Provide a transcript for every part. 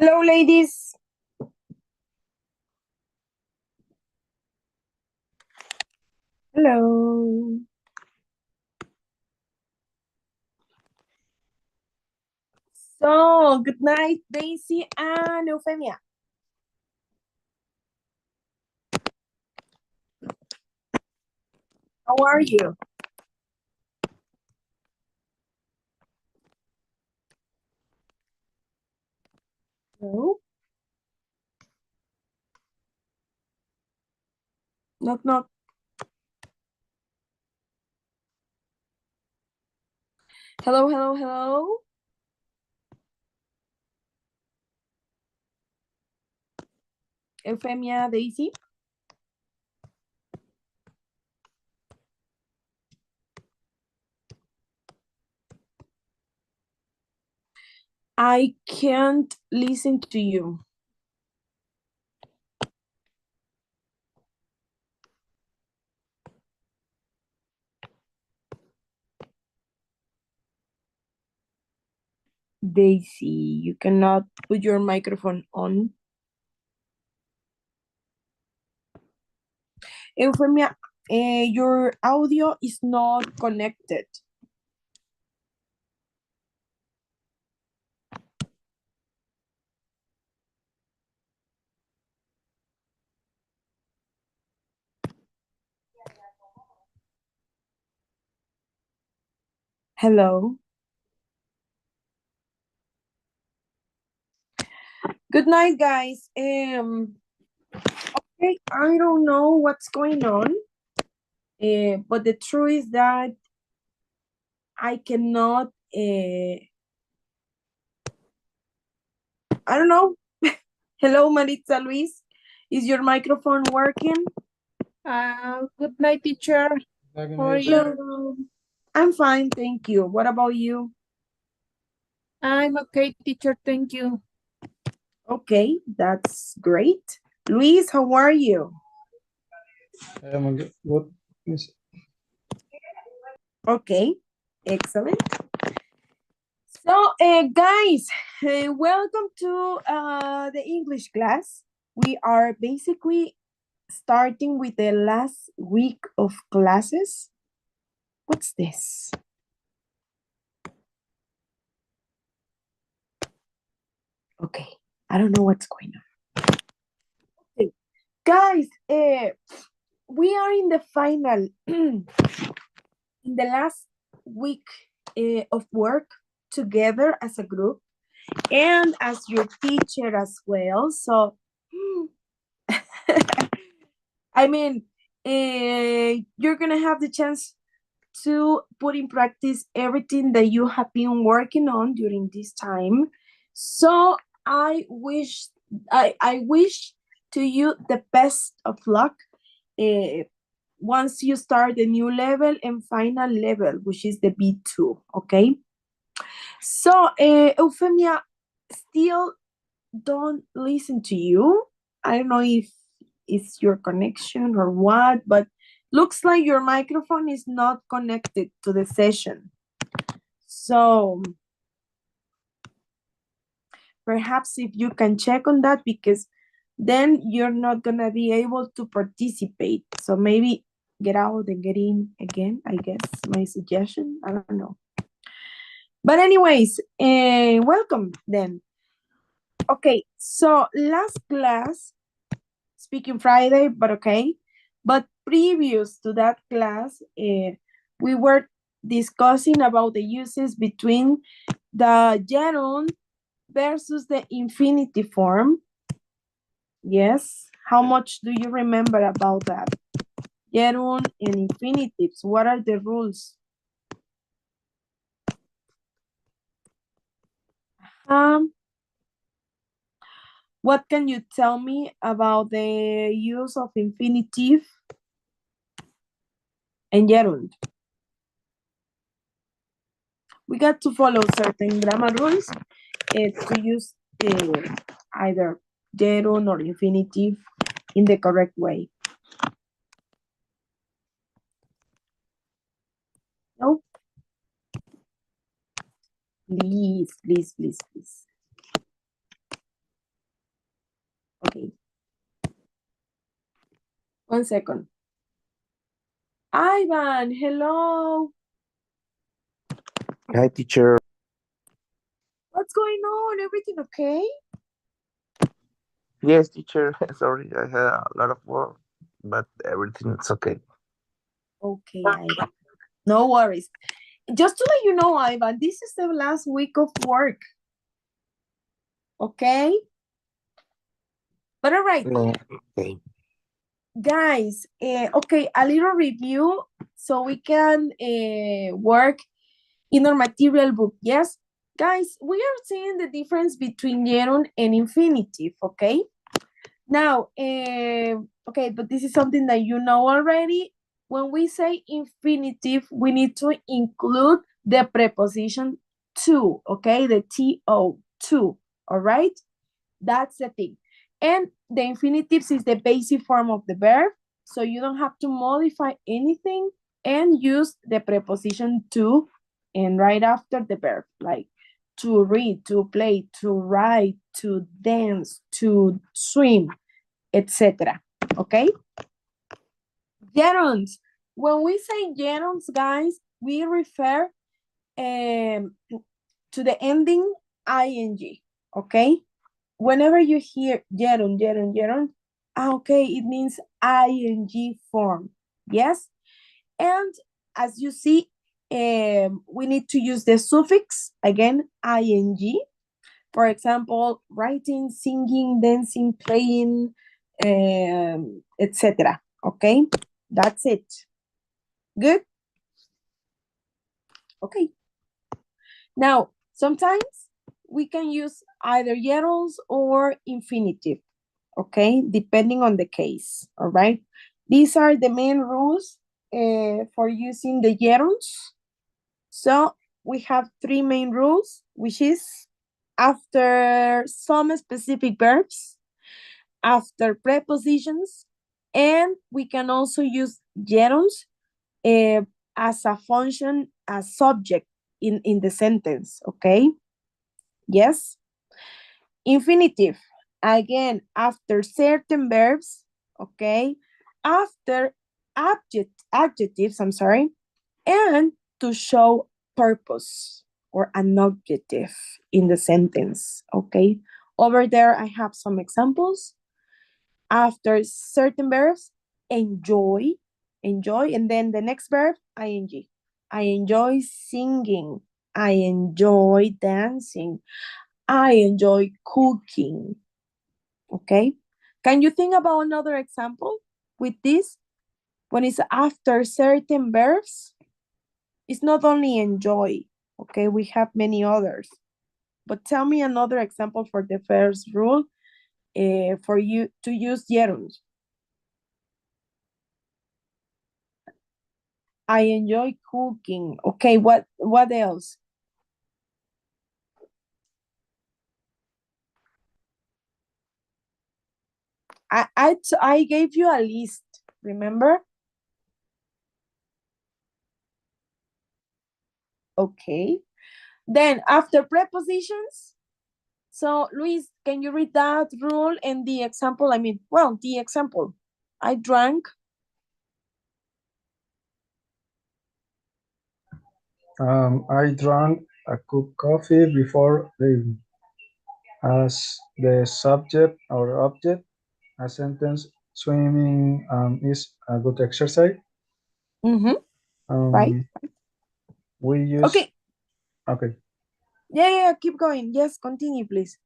Hello, ladies. Hello. So, good night, Daisy and Eufemia. How are you? Hello? Knock, knock. Hello, hello, hello. Eufemia, Daisy. I can't listen to you. Daisy, you cannot put your microphone on. Eufemia, your audio is not connected. Hello. Good night, guys. Okay, I don't know what's going on, but the truth is that I cannot, I don't know. Hello, Maritza Luis. Is your microphone working? Good night, teacher. How are you? Hello. I'm fine, thank you. What about you? I'm okay, teacher. Thank you. Okay, that's great. Luis, how are you? I'm good. Yes. Okay, excellent. So, guys, welcome to the English class. We are basically starting with the last week of classes. What's this? Okay, I don't know what's going on. Okay. Guys, we are in the final, in the last week of work together as a group and as your teacher as well. So, I mean, you're going to have the chance to put in practice everything that you have been working on during this time. So I wish to you the best of luck once you start the new level and final level, which is the B2, okay? So Eufemia, still don't listen to you. I don't know if it's your connection or what, but looks like your microphone is not connected to the session. So perhaps if you can check on that, because then you're not gonna be able to participate. So maybe get out and get in again, I guess, my suggestion. I don't know. But anyways, welcome then. Okay, so last class, speaking Friday, but okay. But previous to that class, we were discussing about the uses between the gerund versus the infinitive form. Yes. How much do you remember about that? Gerund and infinitives. What are the rules? What can you tell me about the use of infinitive and gerund? We got to follow certain grammar rules to use either gerund or infinitive in the correct way. No? Please, please, please, please. Okay. 1 second. Ivan, hello. Hi, teacher. What's going on? Everything okay? Yes, teacher. Sorry, I had a lot of work, but everything's okay. Okay, Ivan. No worries. Just to let you know, Ivan, this is the last week of work. Okay? But all right. No, okay. Guys, okay, a little review so we can work in our material book. Yes, guys, we are seeing the difference between gerund and infinitive. Okay, now, okay, but this is something that you know already. When we say infinitive, we need to include the preposition to. Okay, the to. All right, that's the thing. And the infinitives is the basic form of the verb, so you don't have to modify anything and use the preposition to and right after the verb, like to read, to play, to write, to dance, to swim, etc. Okay? Gerunds. When we say gerunds, guys, we refer to the ending ing, okay? Whenever you hear gerund, okay, it means ing form, yes? And as you see, we need to use the suffix, again, ing. For example, writing, singing, dancing, playing, etc. Okay, that's it. Good? Okay. Now, sometimes we can use either gerunds or infinitive, okay, depending on the case, all right? These are the main rules for using the gerunds. So we have 3 main rules, which is after some specific verbs, after prepositions, and we can also use gerunds as a function, as subject in the sentence, okay? Yes? Infinitive, again, after certain verbs, okay? After adjectives, I'm sorry, and to show purpose or an objective in the sentence, okay? Over there, I have some examples. After certain verbs, enjoy, and then the next verb, ing. I enjoy singing. I enjoy dancing. I enjoy cooking. Okay? Can you think about another example with this? When it's after certain verbs, it's not only enjoy, okay? We have many others. But tell me another example for the first rule for you to use gerunds. I enjoy cooking. Okay, what else? I gave you a list, remember? Okay. Then after prepositions, so Luis, can you read that rule and the example? I mean, well, the example. I drank. I drank a cup of coffee before leaving. As the subject or object, a sentence swimming is a good exercise. Mm-hmm. Right. Um, we use Okay. okay. Yeah, keep going. Yes, continue, please.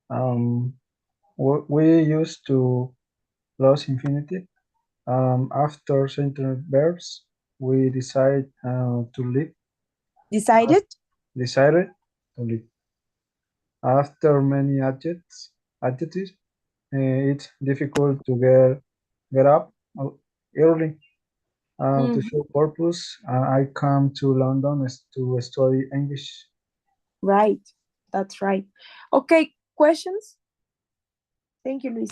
We used to plus infinitive. After certain verbs, we to live. Decided? Decided to live. After many adjectives, it's difficult to get up early. To show purpose, I come to London to study English. Right. That's right. Okay, questions? Thank you, Luis.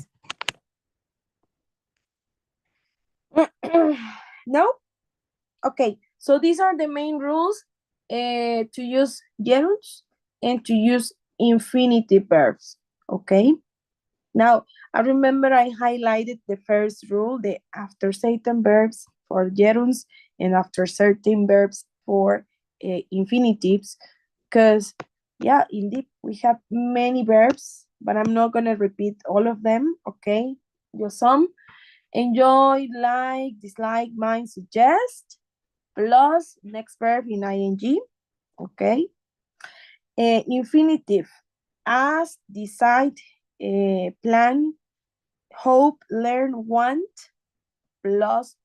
No? Okay, so these are the main rules to use gerunds and to use infinitive verbs, okay? Now, I remember I highlighted the first rule, the after certain verbs for gerunds and after certain verbs for infinitives, because, yeah, indeed, we have many verbs, but I'm not going to repeat all of them, okay? Just some. Enjoy, like, dislike, mind, suggest, plus next verb in ing, okay? Infinitive, ask, decide, plan, hope, learn, want, plus,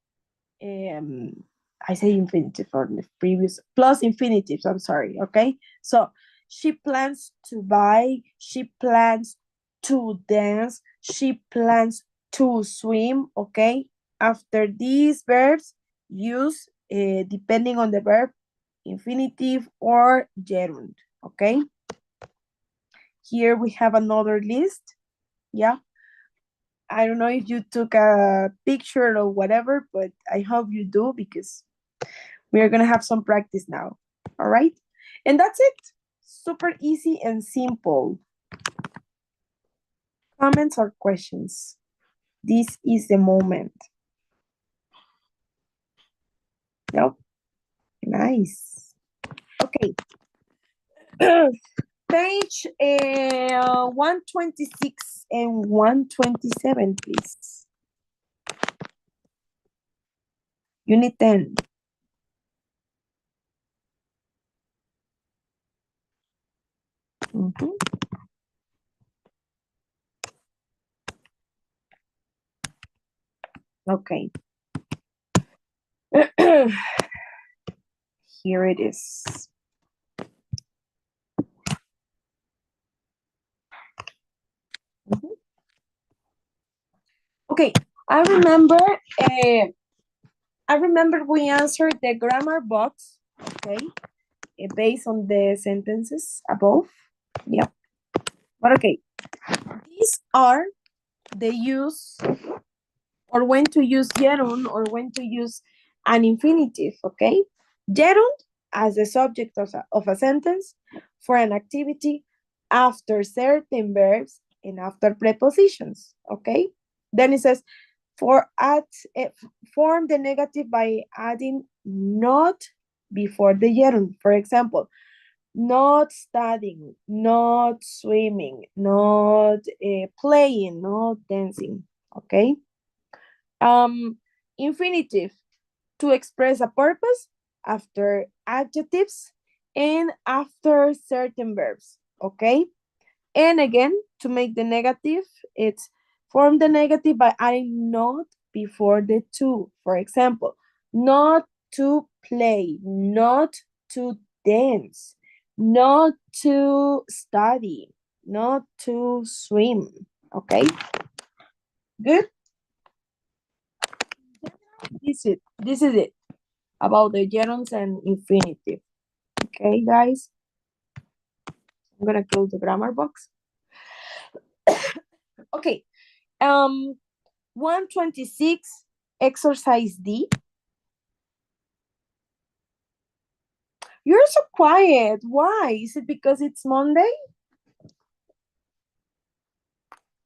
I say infinitive for the previous, plus infinitives, I'm sorry, okay? So, she plans to buy, she plans to dance, she plans to swim, okay? After these verbs, use, depending on the verb, infinitive or gerund, okay? Here we have another list, yeah? I don't know if you took a picture or whatever, but I hope you do because we're gonna have some practice now, all right? And that's it, super easy and simple. Comments or questions? This is the moment. Nope, nice. Okay. Page 126 and 127, please. Unit 10. Mhm. Okay. Here it is. Mhm. Okay, I remember we answered the grammar box, okay, based on the sentences above. Yep. But okay, these are the use or when to use gerund or when to use an infinitive, okay? Gerund as the subject of a sentence for an activity after certain verbs and after prepositions, okay? Then it says, form the negative by adding not before the gerund. For example, not studying, not swimming, not playing, not dancing, okay? Infinitive, to express a purpose after adjectives and after certain verbs, okay? And again, to make the negative, it's form the negative by adding not before the to. For example, not to play, not to dance, not to study, not to swim, okay? Good? This is it about the gerunds and infinitive. Okay, guys? I'm gonna close the grammar box. Okay, 126, exercise D. You're so quiet. Why? Is it because it's Monday?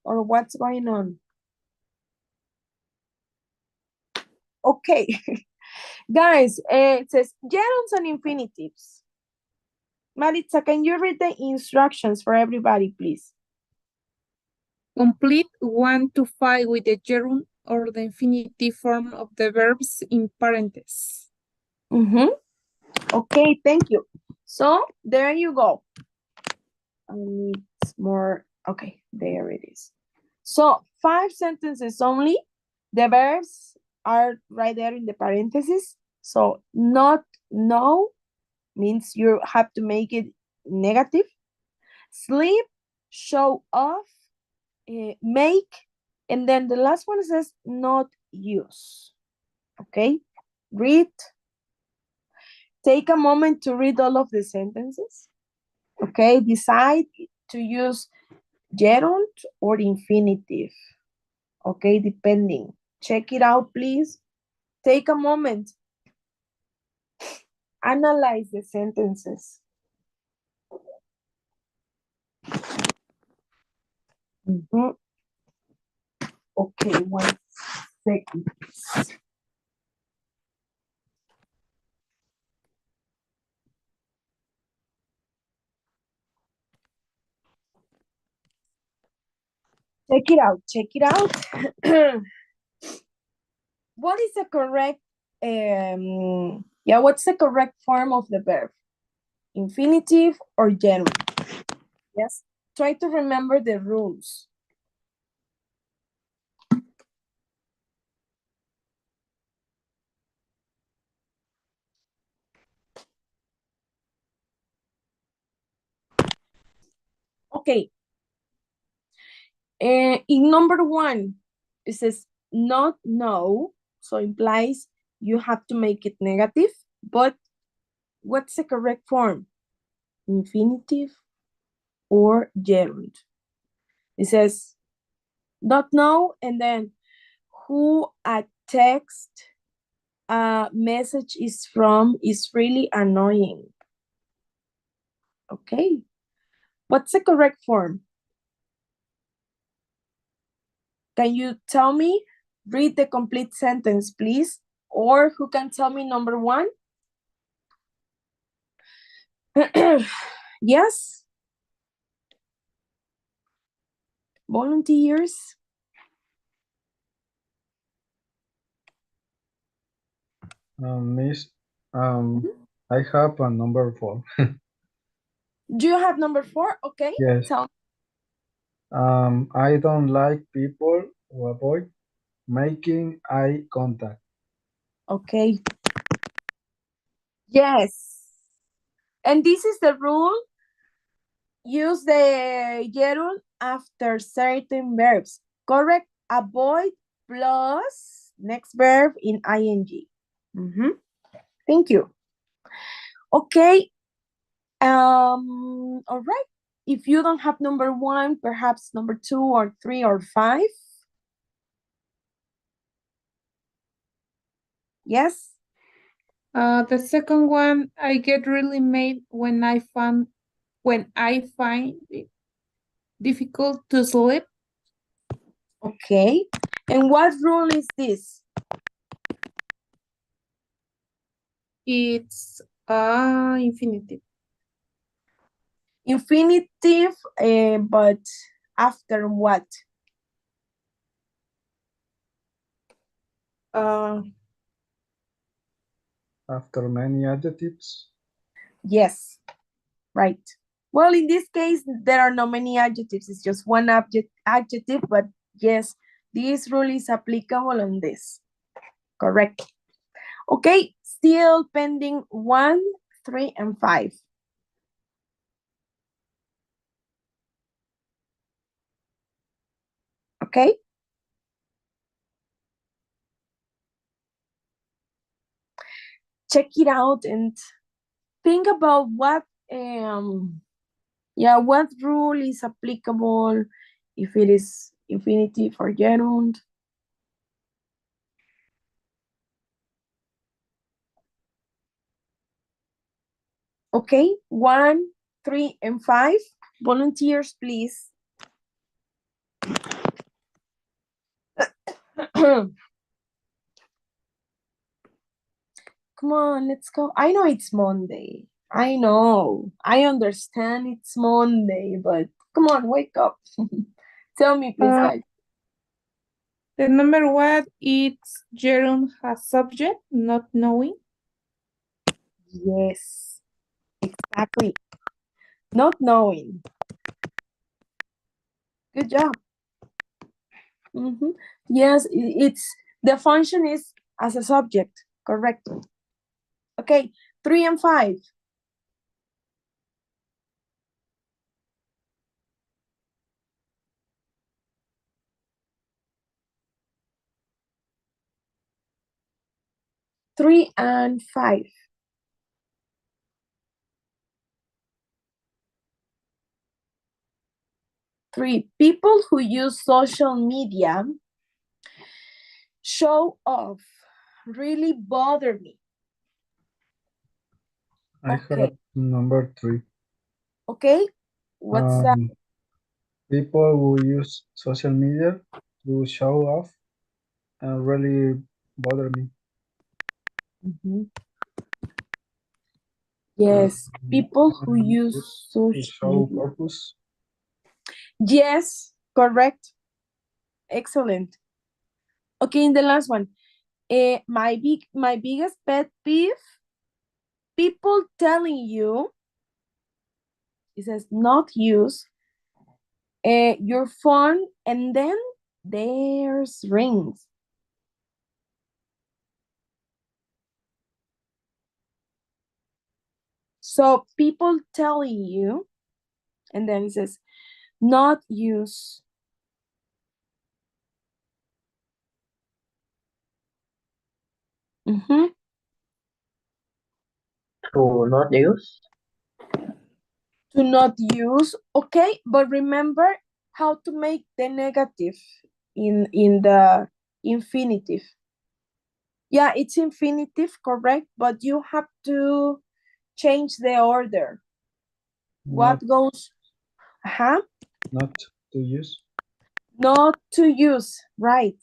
Or what's going on? Okay, guys, it says gerunds and infinitives. Maritza, can you read the instructions for everybody, please? Complete 1 to 5 with the gerund or the infinitive form of the verbs in parentheses. Okay, thank you. So there you go. I need more. Okay, there it is. So 5 sentences only. The verbs are right there in the parentheses. So not, no means you have to make it negative. Sleep, show off, make, and then the last one says not use. Okay, read. Take a moment to read all of the sentences. Okay, decide to use gerund or infinitive. Okay, depending. Check it out, please. Take a moment. Analyze the sentences. Okay, 1 second. Check it out, check it out. What is the correct, what's the correct form of the verb? Infinitive or gerund? Yes, try to remember the rules. Okay. In number 1, it says not know, so implies you have to make it negative, but what's the correct form? Infinitive or gerund? It says not know, and then who a text message is from is really annoying. Okay. What's the correct form? Can you tell me? Read the complete sentence, please. Or who can tell me number 1? Yes. Volunteers. Miss, I have a number 4. Do you have number 4? Okay. Yes. Tell. I don't like people who avoid making eye contact. Okay. Yes. And this is the rule. Use the gerund after certain verbs. Correct. Avoid plus next verb in ing. Thank you. Okay. All right. If you don't have number 1, perhaps number 2 or 3 or 5. Yes. The second one, I get really mad when I find it difficult to sleep. Okay. And what rule is this? It's infinitive. Infinitive, but after what? After many adjectives. Yes, right. Well, in this case, there are no many adjectives. It's just one adjective, but yes, this rule is applicable on this. Correct. Okay, still pending 1, 3, and 5. Okay. Check it out and think about what what rule is applicable, if it is infinitive or gerund. Okay, 1, 3, and 5. Volunteers, please. Come on, let's go. I know it's Monday. I know. I understand it's Monday, but come on, wake up. Tell me, please, guys. The number 1, it's gerund has subject, not knowing. Yes, exactly. Not knowing. Good job. Yes, it's the function is as a subject, correct. Okay, 3 and 5. Three and 5. Three, people who use social media show off really bother me. I have number 3. Okay, what's that? People who use social media to show off and really bother me. Mhm. Yes, people who use Use to social show media. purpose. Yes, correct. Excellent. Okay, and the last one. My biggest pet peeve, people telling you, it says not use your phone, and then there's rings. So people telling you, and then it says not use. Mhm. To not use. To not use, okay, but remember how to make the negative in the infinitive. Yeah, it's infinitive, correct, but you have to change the order. Not, What goes? not to use. Not to use, right?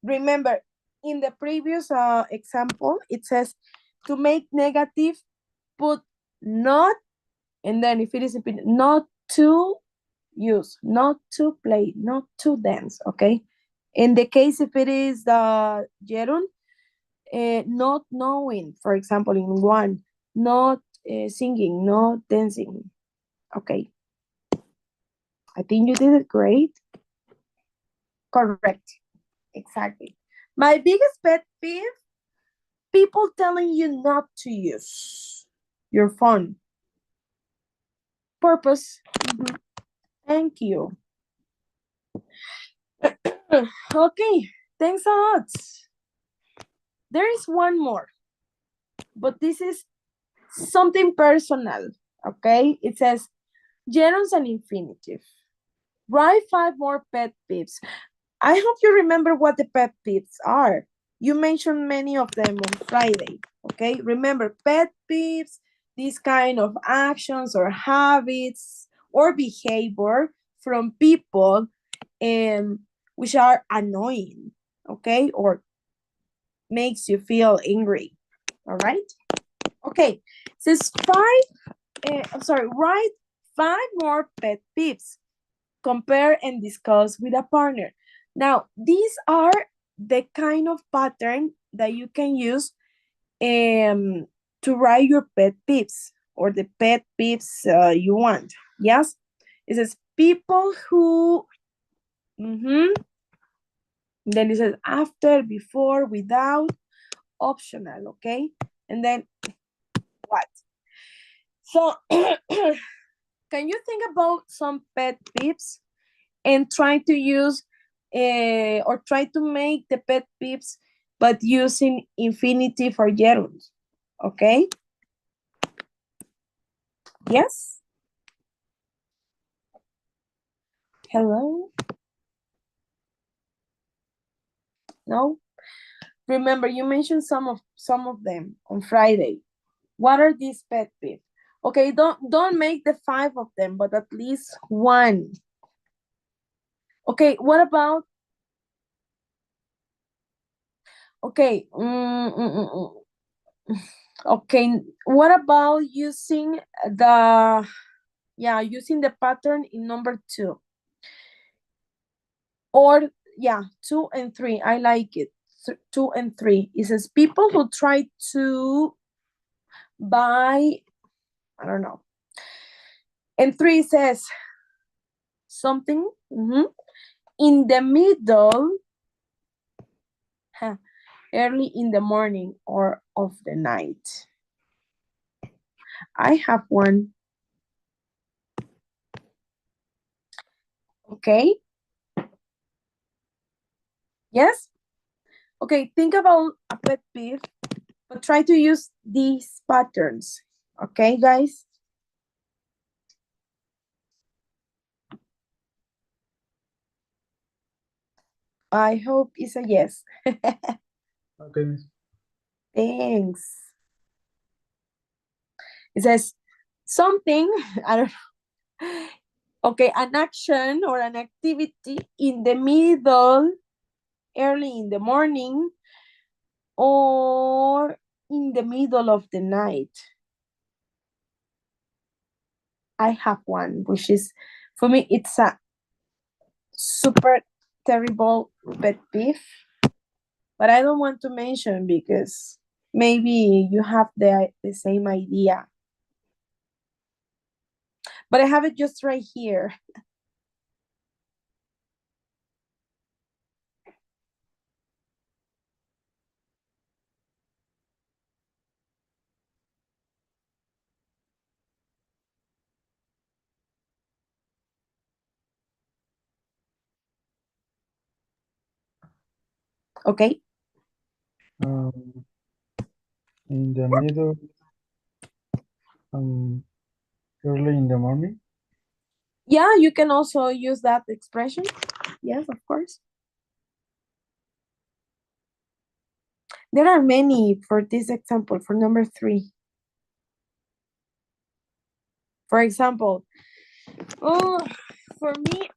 Remember, in the previous example, it says to make negative, put not, and then if it is not to use, not to play, not to dance, okay? In the case if it is the Jerun, not knowing, for example, in one, not singing, not dancing, okay? I think you did it great. Correct, exactly. My biggest pet peeve, people telling you not to use your phone. Purpose. Mhm. Thank you. Okay, thanks a lot. There is one more, but this is something personal, okay? It says gerunds and infinitive. Write 5 more pet peeves. I hope you remember what the pet peeves are. You mentioned many of them on Friday, okay? Remember, pet peeves, these kind of actions or habits or behavior from people which are annoying, okay? Or makes you feel angry, all right? Okay, says write 5 more pet peeves. Compare and discuss with a partner. Now, these are the kind of pattern that you can use to write your pet peeves or the pet peeves you want. Yes? It says people who, then it says after, before, without, optional, okay? And then what? So, can you think about some pet peeves and try to use or try to make the pet peeves but using infinitive or gerunds, okay? Yes? Hello? No? Remember, you mentioned some of them on Friday. What are these pet peeves? Okay, don't make the 5 of them, but at least one. Okay, what about, okay, okay, what about using using the pattern in number 2? Or, 2 and 3, I like it. 2 and 3, it says people who try to buy, I don't know. And 3 says something in the middle, early in the morning or of the night. I have one. Okay. Yes? Okay, think about a pet peeve, but try to use these patterns. Okay, guys? I hope it's a yes. Okay, miss. Thanks. It says something, I don't know. Okay, an action or an activity in the middle, early in the morning, or in the middle of the night. I have one, which is, for me, it's a super terrible pet peeve, but I don't want to mention because maybe you have the same idea. But I have it just right here. Okay. In the middle, early in the morning. Yeah, you can also use that expression. Yes, of course. There are many for this example, for number 3. For example, for me,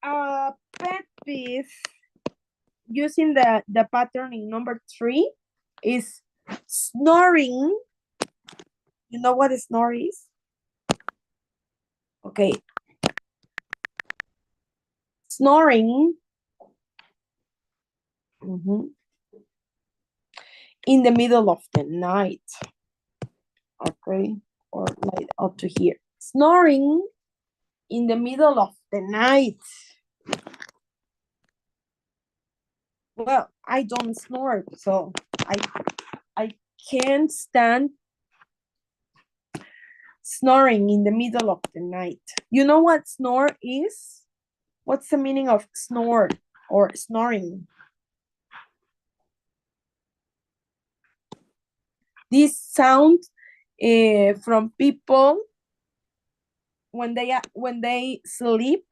a pet peeve using the pattern in number 3 is snoring. You know what a snore is? Okay. Snoring in the middle of the night. Okay, or like up to here. Snoring in the middle of the night. Well, I don't snore, so I can't stand snoring in the middle of the night. You know what snore is? What's the meaning of snore or snoring? This sound from people when they sleep,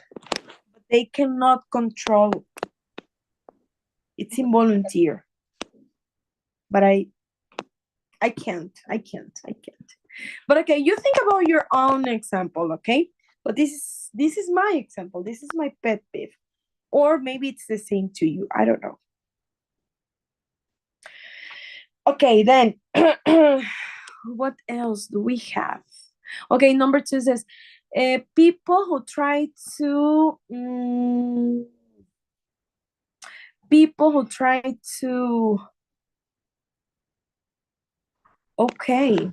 but they cannot control. It's involuntary. But I can't. But okay, you think about your own example, okay? But this is my example. This is my pet peeve. Or maybe it's the same to you. I don't know. Okay, then what else do we have? Okay, number 2 says people who try to okay,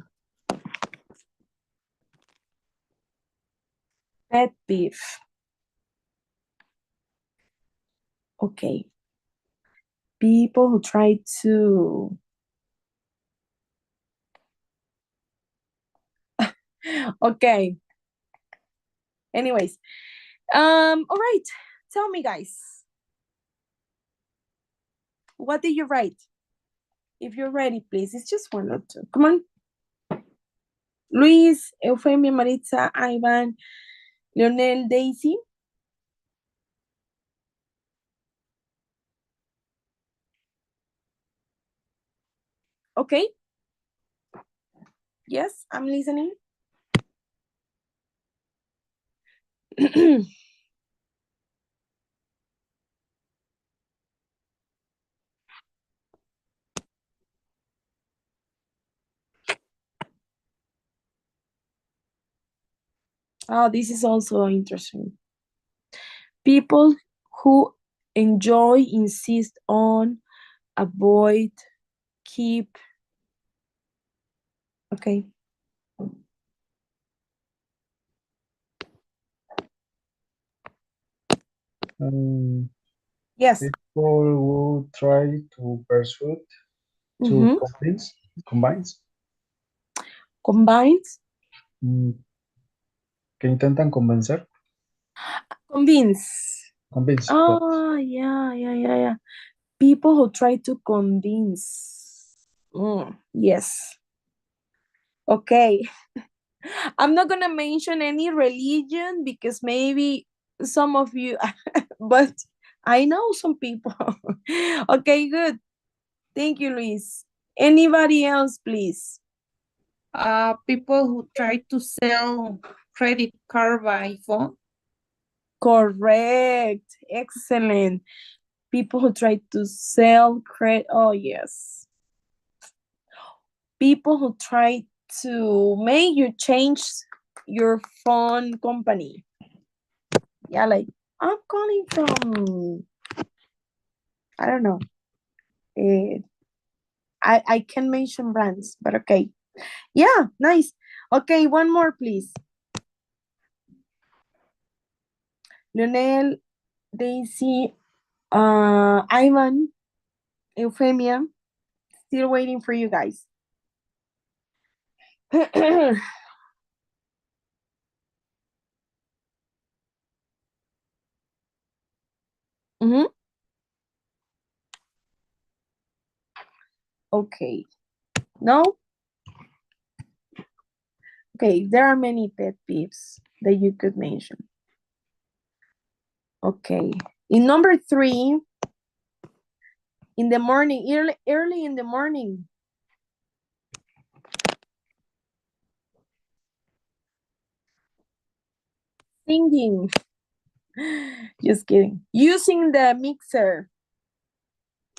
pet peeve. Okay, people who try to okay. Anyways, all right. Tell me, guys. What did you write? If you're ready, please. It's just 1 or 2. Come on. Luis, Eufemia, Maritza, Ivan, Leonel, Daisy. Okay. Yes, I'm listening. Oh, this is also interesting. People who enjoy, insist on, avoid, keep. Okay. Yes. People who try to persuade, to combines. Combines. Que intentan convencer. Convince. Convince. Oh, yeah. People who try to convince. Yes. Okay. I'm not gonna mention any religion because maybe some of you, but I know some people. Okay, good. Thank you, Luis. Anybody else, please? People who try to sell credit card by phone. Correct. Excellent. People who try to sell credit. Oh, yes. People who try to make you change your phone company. Yeah, like, I'm calling from, I don't know. I can mention brands, but okay. Yeah, nice. Okay, one more, please. Lionel, Daisy, Ivan, Euphemia, still waiting for you guys. Mhm. Okay. No? Okay, there are many pet peeves that you could mention. Okay. In number 3, in the morning, early in the morning. Singing. Just kidding. Using the mixer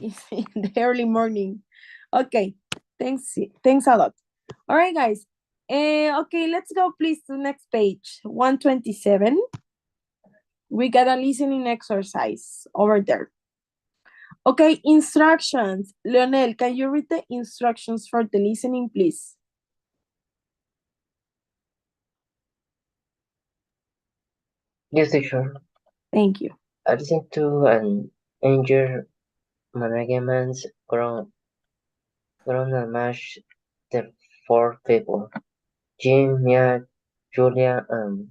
in the early morning. Okay. Thanks a lot. All right, guys. Okay, let's go please to the next page. 127. We got a listening exercise over there. Okay, instructions. Leonel, can you read the instructions for the listening, please? Yes, teacher. Thank you. I listened to an anger management's Corona match the 4 people, Jim, Mia, Julia, and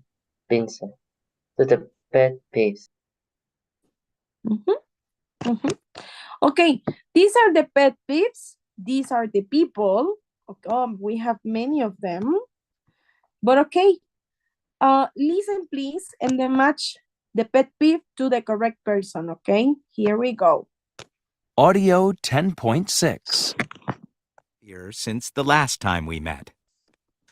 Vincent, to the pet peeves. Okay, these are the pet peeves. These are the people. Okay, we have many of them. But okay, listen please, and then match the pet peeve to the correct person, okay? Here we go. Audio 10.6. Here since the last time we met.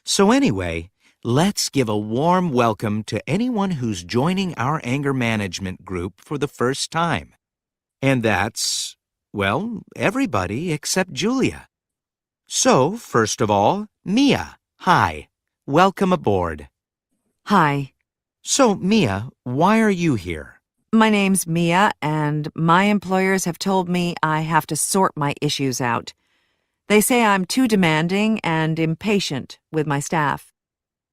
So anyway, let's give a warm welcome to anyone who's joining our anger management group for the first time. And that's, well, everybody except Julia. So, first of all, Mia, hi. Welcome aboard. Hi, So, Mia, why are you here? my name's Mia, and my employers have told me I have to sort my issues out. They say I'm too demanding and impatient with my staff.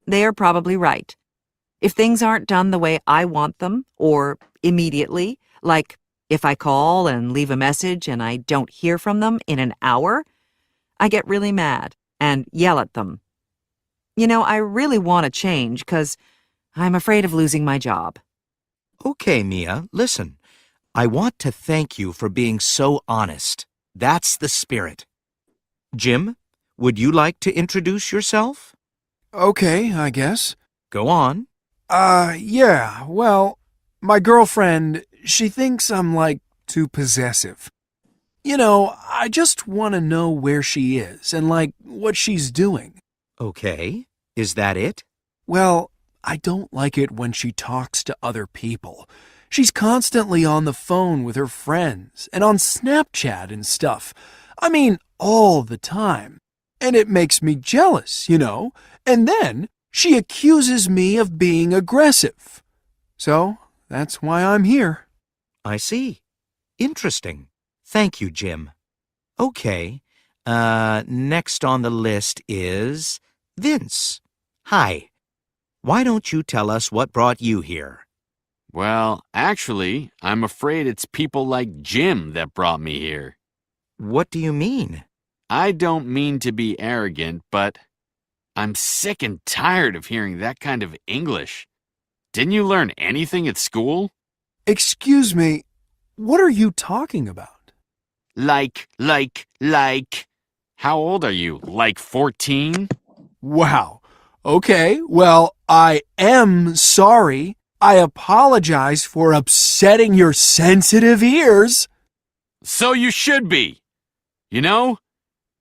They are probably right. If things aren't done the way I want them, or immediately, like if I call and leave a message and I don't hear from them in an hour, I get really mad and yell at them. You know, I really want to change because I'm afraid of losing my job. Okay, Mia, listen. I want to thank you for being so honest. That's the spirit. Jim, would you like to introduce yourself? Okay, I guess. Go on. Yeah, well, my girlfriend, she thinks I'm, like, too possessive. You know, I just want to know where she is and, like, what she's doing. Okay. Is that it? Well, I don't like it when she talks to other people. She's constantly on the phone with her friends and on Snapchat and stuff. I mean, all the time. And it makes me jealous, you know? And then she accuses me of being aggressive. So, that's why I'm here. I see. Interesting. Thank you, Jim. Okay. Next on the list is Vince. Hi. Why don't you tell us what brought you here? Well, actually, I'm afraid it's people like Jim that brought me here. What do you mean? I don't mean to be arrogant, but I'm sick and tired of hearing that kind of English. Didn't you learn anything at school? Excuse me, what are you talking about? Like. How old are you? Like 14? Wow. Okay, well, I am sorry. I apologize for upsetting your sensitive ears. So you should be. You know,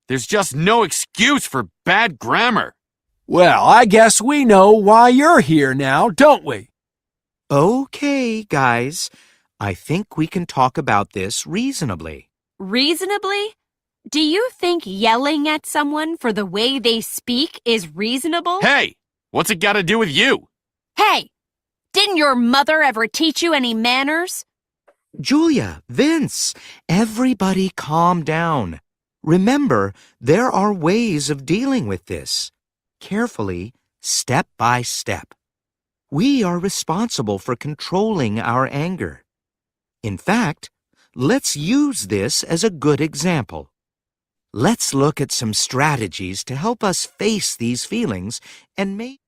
there's just no excuse for bad grammar. Well, I guess we know why you're here now, don't we? Okay, guys. I think we can talk about this reasonably. Reasonably? Do you think yelling at someone for the way they speak is reasonable? Hey, what's it got to do with you? Hey, didn't your mother ever teach you any manners? Julia, Vince, everybody calm down. Remember, there are ways of dealing with this. Carefully, step by step. We are responsible for controlling our anger. In fact, let's use this as a good example. Let's look at some strategies to help us face these feelings and make.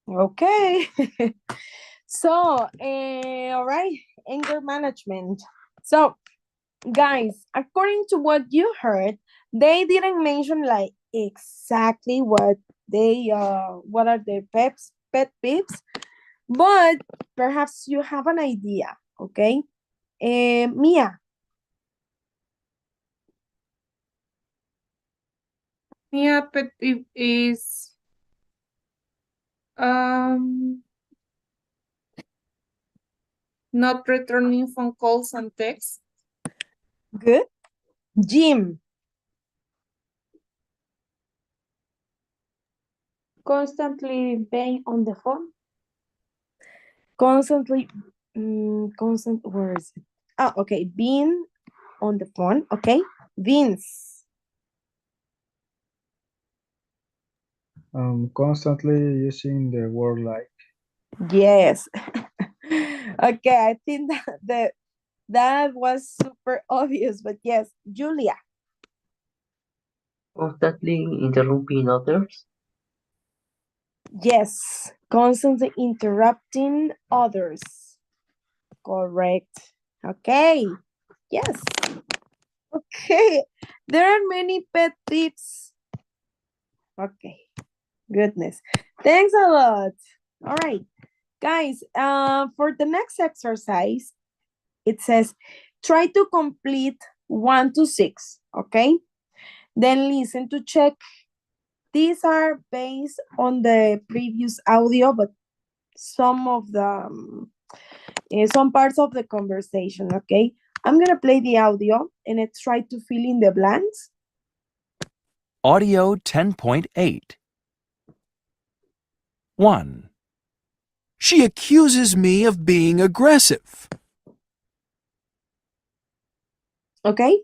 Okay. So, all right, anger management. So, guys, according to what you heard, they didn't mention like exactly what what are their pet peeves, but perhaps you have an idea, okay? Mia, Yeah, pet peeve is not returning phone calls and texts. good. Jim, Constantly being on the phone. constantly, where is it? Oh, okay, being on the phone, okay. Vince, Constantly using the word like. yes. Okay, I think that was super obvious, but yes, Julia. Constantly interrupting others. Yes, constantly interrupting others. Correct. Okay. Yes. Okay. There are many pet peeves. Okay. Goodness. Thanks a lot. All right. Guys, for the next exercise, it says try to complete 1 to 6. Okay. Then listen to check. These are based on the previous audio, but some of the some parts of the conversation, okay? I'm gonna play the audio and let's try to fill in the blanks. Audio 10.8. 1. She accuses me of being aggressive. Okay?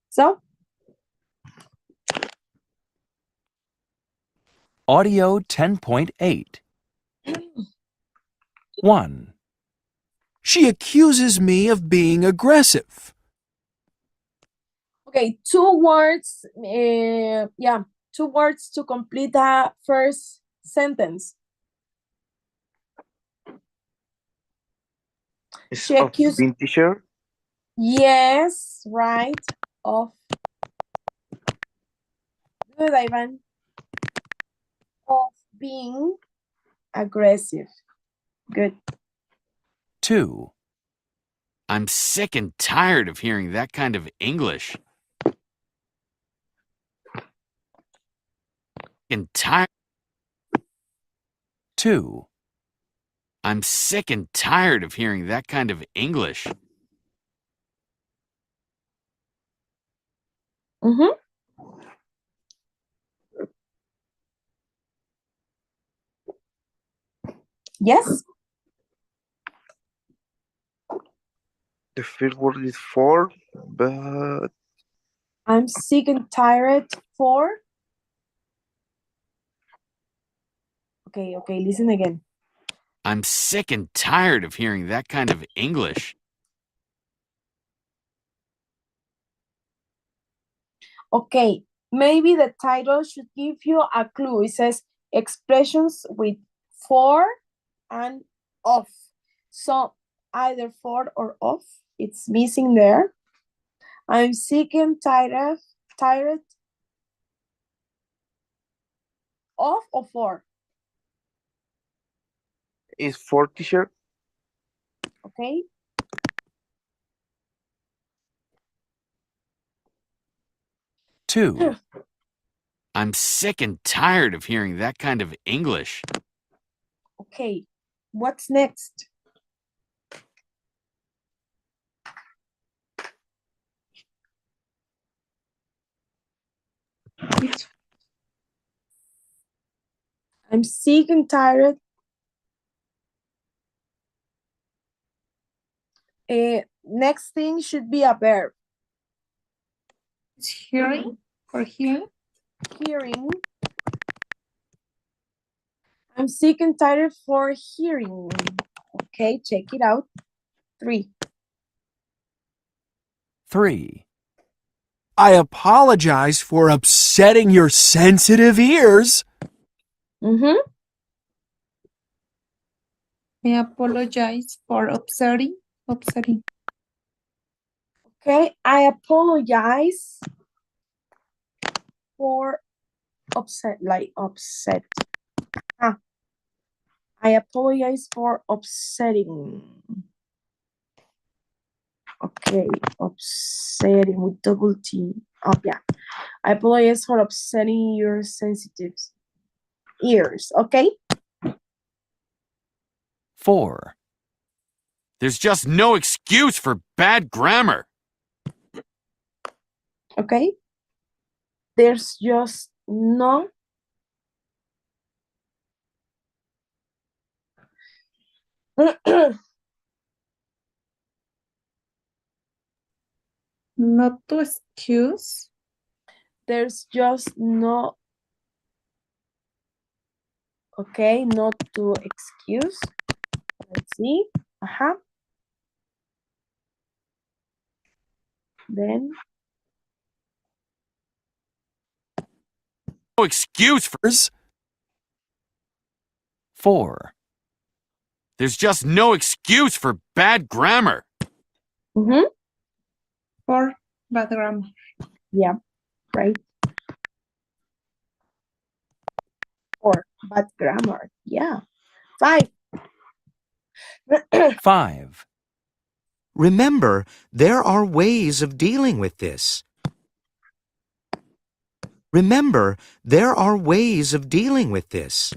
So, Audio 10.8. 1. She accuses me of being aggressive. okay, 2 words, yeah, 2 words to complete the first sentence. Is She of accused, being teacher. yes, right, of, good, Ivan, of being aggressive. Good. 2. I'm sick and tired of hearing that kind of English. And tired. 2. I'm sick and tired of hearing that kind of English. Mm-hmm. Yes. The first word is for, but I'm sick and tired for. Okay, listen again. I'm sick and tired of hearing that kind of English. Okay, maybe the title should give you a clue. It says expressions with for and of. So either for or of, it's missing there. I'm sick and tired of or for. is for teacher. Okay. Two. I'm sick and tired of hearing that kind of English. Okay, what's next? I'm sick and tired. Next thing should be a verb. It's hearing or hearing. Hearing. I'm sick and tired for hearing. Okay, check it out. 3. 3. I apologize for upsetting your sensitive ears. Mm-hmm. I apologize for upsetting. Okay, I apologize for upset. I apologize for upsetting. Okay, upsetting with double T. Oh, yeah. I apologize for upsetting your sensitive ears. Okay? 4. There's just no excuse for bad grammar. Okay? There's just no Not to excuse. there's just no, okay, not to excuse. Let's see. Then No excuse for. 4. There's just no excuse for bad grammar. For bad grammar. Yeah, right. Or bad grammar. Yeah. 5. 5. Remember, there are ways of dealing with this. Remember, there are ways of dealing with this.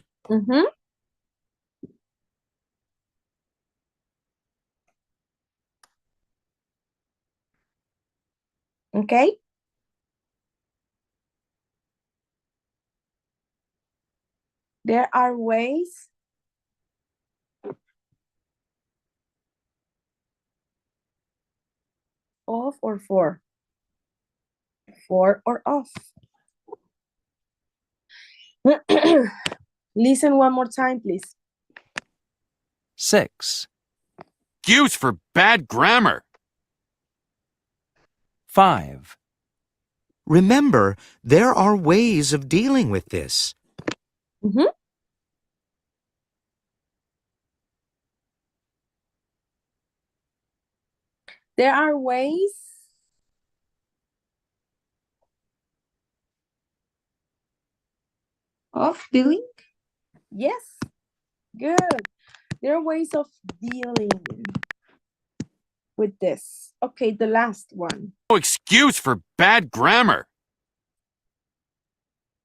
Okay. There are ways of or for or of. Listen one more time, please. 6. Excuse for bad grammar. 5. Remember, there are ways of dealing with this. There are ways Of dealing. Yes, good. There are ways of dealing with this. Okay, the last one. No excuse for bad grammar.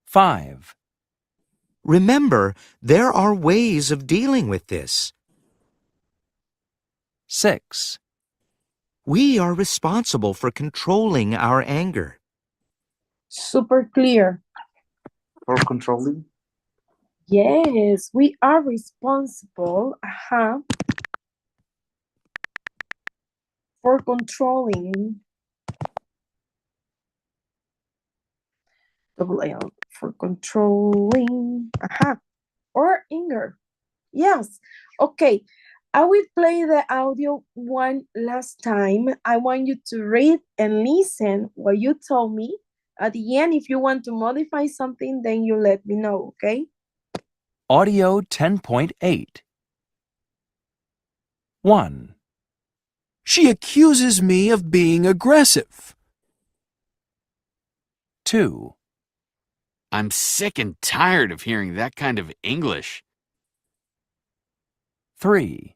5. Remember, there are ways of dealing with this. 6. We are responsible for controlling our anger. Super clear. For controlling. Yes, we are responsible for controlling. Double L. For controlling. Or anger. Yes. Okay. I will play the audio one last time. I want you to read and listen what you told me. At the end, if you want to modify something, then you let me know, okay? Audio 10.8. 1. She accuses me of being aggressive. 2. I'm sick and tired of hearing that kind of English. 3.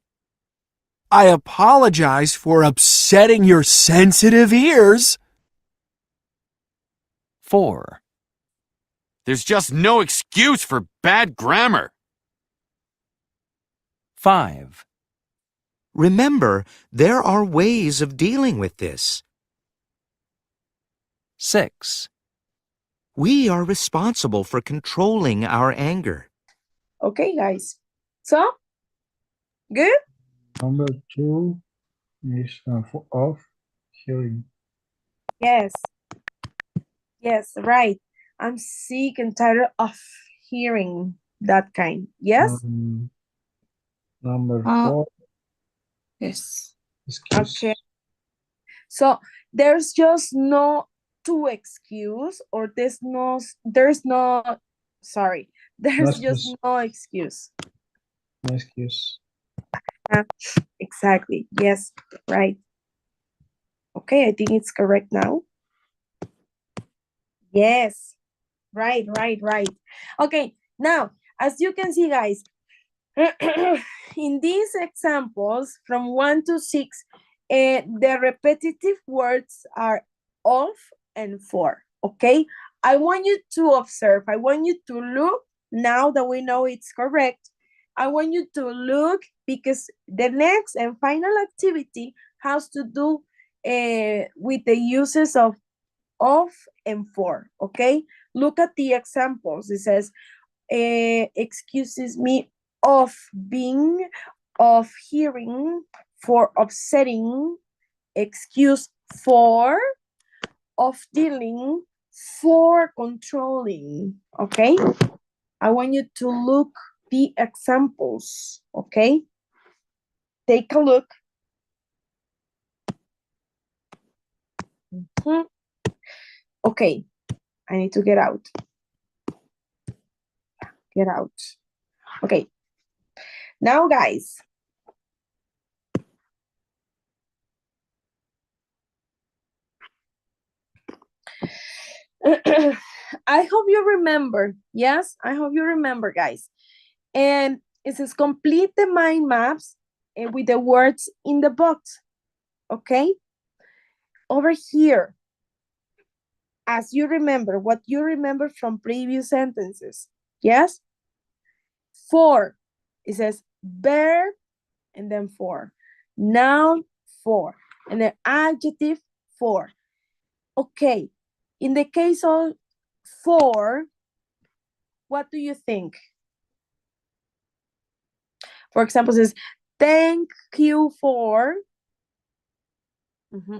I apologize for upsetting your sensitive ears. 4. There's just no excuse for bad grammar. 5. Remember, there are ways of dealing with this. 6. We are responsible for controlling our anger. Okay, guys. So, good? Number 2 is of hearing. Yes. Yes, right. I'm sick and tired of hearing that kind. Yes? Number Uh, 4, yes. excuse. Okay. So there's just no to excuse, or sorry, there's just Excuse. no excuse. No excuse. Exactly. Yes, right. Okay, I think it's correct now. Yes, right. Okay, now, as you can see, guys, in these examples from 1 to 6, the repetitive words are of and for, okay? I want you to observe, I want you to look, now that we know it's correct, I want you to look, because the next and final activity has to do with the uses of and for, okay? Look at the examples. It says, excuses me of being, of hearing, for upsetting, excuse for, of dealing, for controlling, okay? I want you to look the examples, okay? Take a look. Okay, I need to get out. Get out. Okay. Now, guys, I hope you remember. Yes, I hope you remember, guys. And it says complete the mind maps with the words in the box. Okay? Over here, as you remember, what you remember from previous sentences. Yes? For. It says verb and then for. Noun for. And then adjective for. Okay. In the case of for, what do you think? For example, it says, thank you for,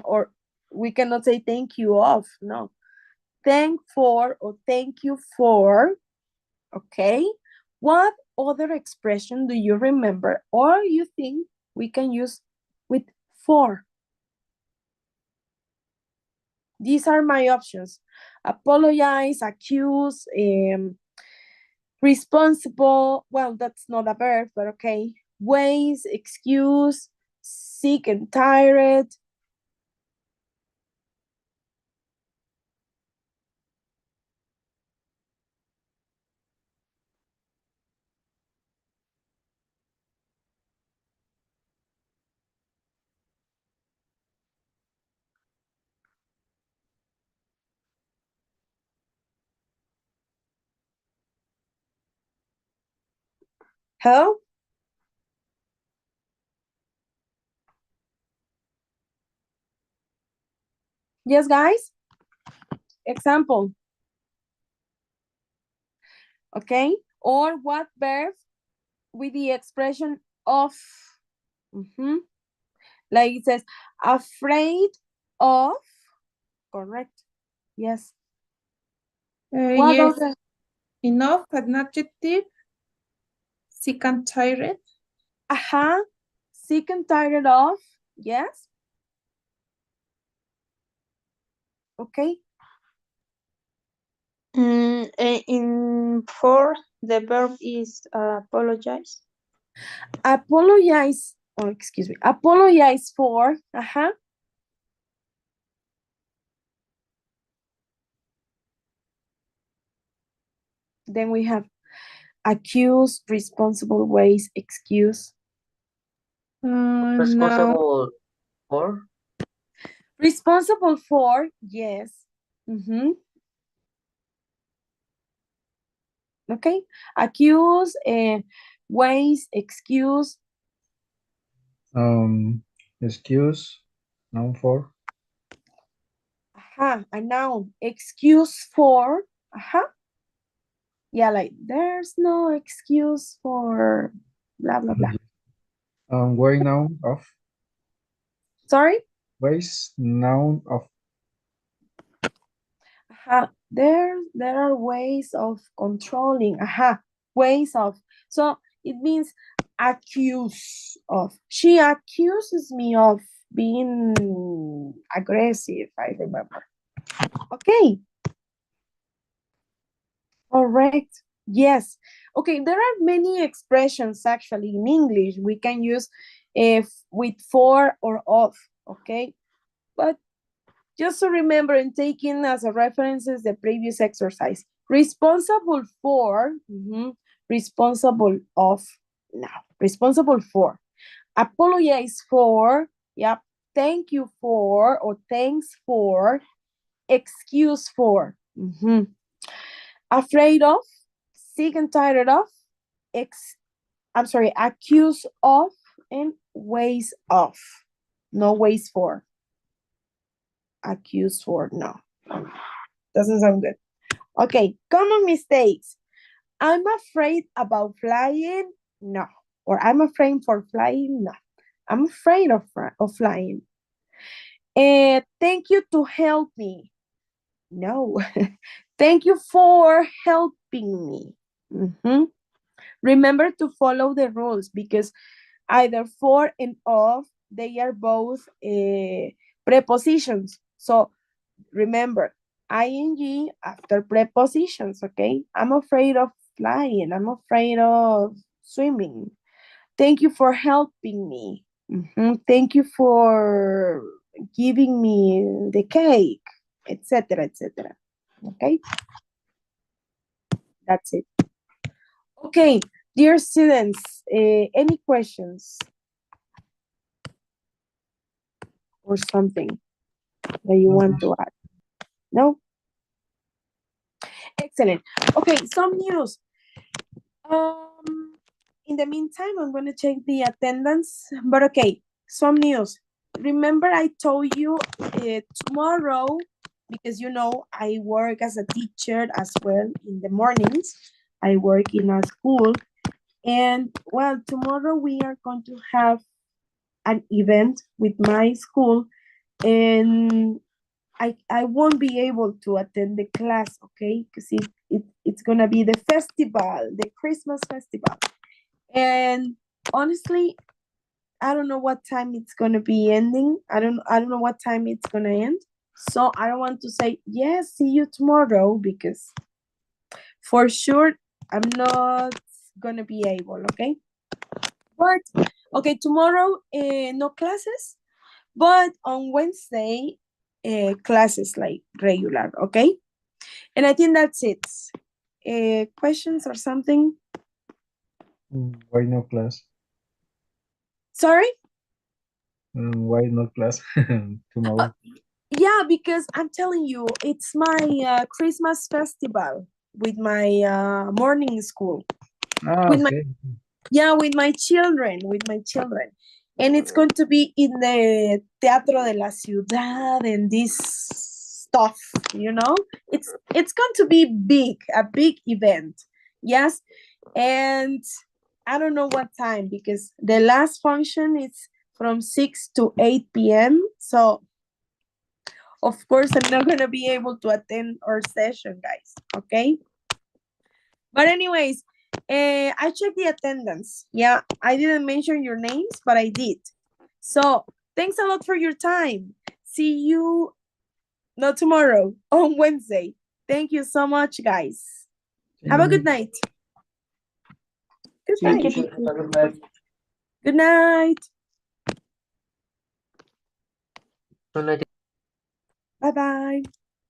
or we cannot say thank you of, no. Thank for or thank you for, okay? What other expression do you remember or you think we can use with for? These are my options. Apologize, accuse, responsible, well, that's not a verb, but okay. Ways, excuse, sick and tired. Hello? Yes, guys? Example. Okay? Or what verb with the expression of? Like it says, afraid of, correct? Yes. What Yes. other? Enough, an adjective. Sick and tired. Sick and tired of, yes. Okay. In for, the verb is apologize. Apologize, oh, excuse me, apologize for, Then we have accuse, responsible ways, excuse. No. Responsible for? Responsible for, yes. Okay. Accuse, ways, excuse, Excuse, noun for. A noun. Excuse for. Yeah, like there's no excuse for blah blah blah. Why noun of. Sorry? Ways noun of. There are ways of controlling. Ways of. So it means accuse of. She accuses me of being aggressive, I remember. Okay. Correct. Yes. Okay, there are many expressions actually in English we can use if with for or of, okay? But just to remember and taking as a references the previous exercise. Responsible for, responsible of, no, responsible for. Apologize for, yep. Thank you for or thanks for, excuse for. Afraid of, sick and tired of, accuse of, and ways of. No ways for. Accuse for, no. Doesn't sound good. Okay, common mistakes. I'm afraid about flying, no. Or I'm afraid for flying, no. I'm afraid of flying. Thank you to help me. No. Thank you for helping me. Remember to follow the rules because either for and of, they are both prepositions. So remember, ing after prepositions, okay? I'm afraid of flying. I'm afraid of swimming. Thank you for helping me. Thank you for giving me the cake, etc., etc. Okay? That's it. Okay, dear students, any questions? Or something that you want to add? No? Excellent. Okay, some news. In the meantime, I'm going to check the attendance. But okay, some news. Remember I told you tomorrow, because you know I work as a teacher as well in the mornings. I work in a school. And well, tomorrow we are going to have an event with my school. And I won't be able to attend the class, okay? Because it's gonna be the festival, the Christmas festival. And honestly, I don't know what time it's gonna be ending. I don't know what time it's gonna end. So I don't want to say, yes, see you tomorrow, because for sure I'm not gonna be able, okay? But okay, tomorrow no classes. But on Wednesday, classes like regular, okay? And I think that's it. Questions or something? Why no class? Sorry? Why no class tomorrow? Yeah, because I'm telling you, it's my Christmas festival with my morning school. With Okay. with my children, And it's going to be in the Teatro de la Ciudad and this stuff, you know? It's going to be big, a big event. Yes. And I don't know what time, because the last function is from 6 to 8 p.m. So of course I'm not gonna be able to attend our session, guys. Okay. But anyways, I checked the attendance. Yeah, I didn't mention your names, but I did. So thanks a lot for your time. See you not tomorrow, on Wednesday. Thank you so much, guys. Have a good night. Goodbye. Good night. Good night. Bye-bye.